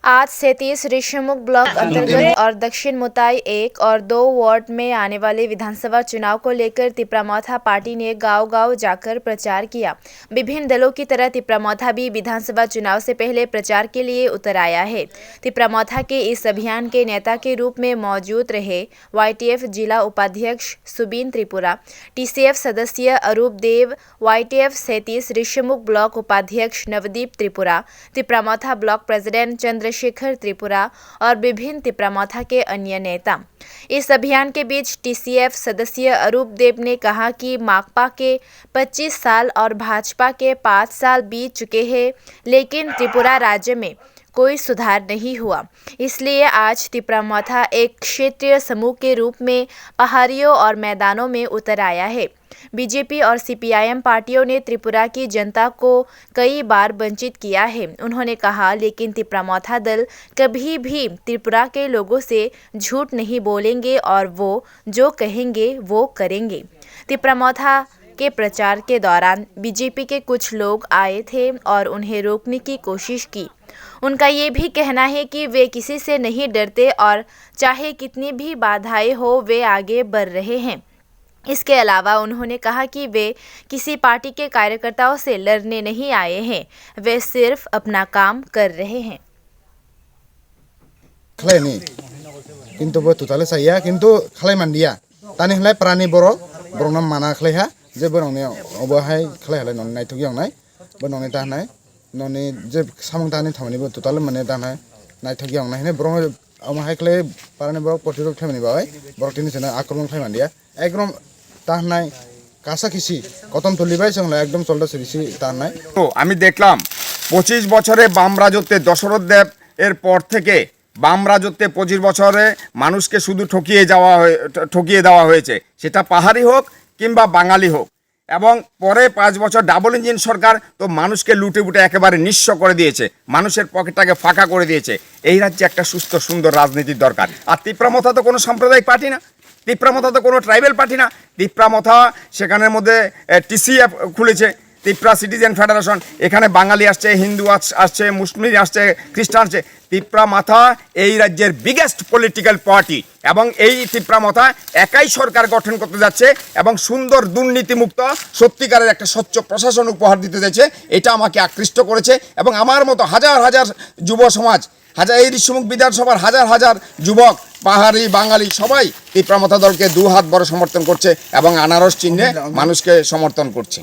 आज 37 ऋषिमुख ब्लॉक अंतर्गत और दक्षिण मुताई 1 और 2 वार्ड में आने वाले विधानसभा चुनाव को लेकर तिप्रामौथा पार्टी ने गांव-गांव जाकर प्रचार किया। विभिन्न दलों की तरह तिप्रामौथा भी विधानसभा चुनाव से पहले प्रचार के लिए उतर आया है। तिप्रामौथा के इस अभियान के नेता के रूप में मौजूद रहे YTF जिला उपाध्यक्ष सुबीन त्रिपुरा, TCF सदस्य अरूप देव, YTF 37 ऋषिमुख ब्लॉक उपाध्यक्ष नवदीप त्रिपुरा, तिप्रामौथा ब्लॉक प्रेसिडेंट चंद्रशेखर त्रिपुरा और विभिन्न तिप्रामौथा के अन्य नेता। इस अभियान के बीच TCF सदस्य अरूप देव ने कहा कि माकपा के 25 साल और भाजपा के 5 साल बीत चुके हैं, लेकिन त्रिपुरा राज्य में कोई सुधार नहीं हुआ। इसलिए आज तिप्रामौथा एक क्षेत्रीय समूह के रूप में पहाड़ियों और मैदानों में उतर आया है। बीजेपी और CPIM पार्टियों ने त्रिपुरा की जनता को कई बार वंचित किया है, उन्होंने कहा, लेकिन तिप्रामौथा दल कभी भी त्रिपुरा के लोगों से झूठ नहीं बोलेंगे और वो जो कहेंगे वो करेंगे। तिप्रामौथा के प्रचार के दौरान बीजेपी के कुछ लोग आए थे और उन्हें रोकने की कोशिश की। उनका ये भी कहना है कि वे किसी से नहीं डरते और चाहे कितनी भी बाधाएं हो वे आगे बढ़ रहे हैं। इसके अलावा उन्होंने कहा कि वे किसी पार्टी के कार्यकर्ताओं से लड़ने नहीं आए हैं, वे सिर्फ अपना काम कर रहे हैं। किंतु वो तुताले सैया किंतु खले मंडिया तानी हले प्राणी बरो बरनाम माना खले हा जे बरंने अबहाय खले हले नन नाय थुगियां नाय बनने तानाय नने जे सामं तानी थामनि बो तुताले मने तानाय नाय थुगियां नाय ने बरं अमहाय खले प्राणी बरो प्रतिरोध थामनि बाय बरतिनि सना आक्रमण थाय मंडिया एकदम तानाय কাছাকাছি কতম তুলিবাই সঙ্গে একদম চলতে সেরিছি তার নাই। তো আমি দেখলাম 25 বছরে বাম রাজত্বে দশরথ দেব এর পর থেকে বাম রাজত্বে 25 বছরে মানুষকে শুধু ঠকিয়ে দেওয়া হয়েছে, সেটা পাহাড়ি হোক কিংবা বাঙালি হোক। এবং পরে 5 বছর ডাবল ইঞ্জিন সরকার তো মানুষকে লুটে বুটে একেবারে নিঃস্ব করে দিয়েছে, মানুষের পকেটটাকে ফাঁকা করে দিয়েছে। এই রাজ্যে একটা সুস্থ সুন্দর রাজনীতির দরকার। আর তিপ্রামৌথা তো কোনো সাম্প্রদায়িক পার্টি না, তিপ্রামৌথা তো কোনো ট্রাইবেল পার্টি না। তিপ্রামৌথা সেখানের মধ্যে TCF খুলেছে, তিপ্রা সিটিজেন ফেডারেশন, এখানে বাঙালি আসছে, হিন্দু আসছে, মুসলিম আসছে, খ্রিস্টান আসছে। তিপ্রামৌথা এই রাজ্যের বিগেস্ট পলিটিক্যাল পার্টি এবং এই তিপ্রামৌথা একাই সরকার গঠন করতে যাচ্ছে এবং সুন্দর দুর্নীতিমুক্ত সত্যিকারের একটা স্বচ্ছ প্রশাসন উপহার দিতে যাচ্ছে। এটা আমাকে আকৃষ্ট করেছে এবং আমার মতো হাজার হাজার যুব সমাজ, এই ঋষিমুখ বিধানসভার হাজার হাজার যুবক, পাহাড়ি, বাঙালি সবাই তিপ্রামৌথা দলকে 2 হাত বড় সমর্থন করছে এবং আনারস চিহ্নে মানুষকে সমর্থন করছে।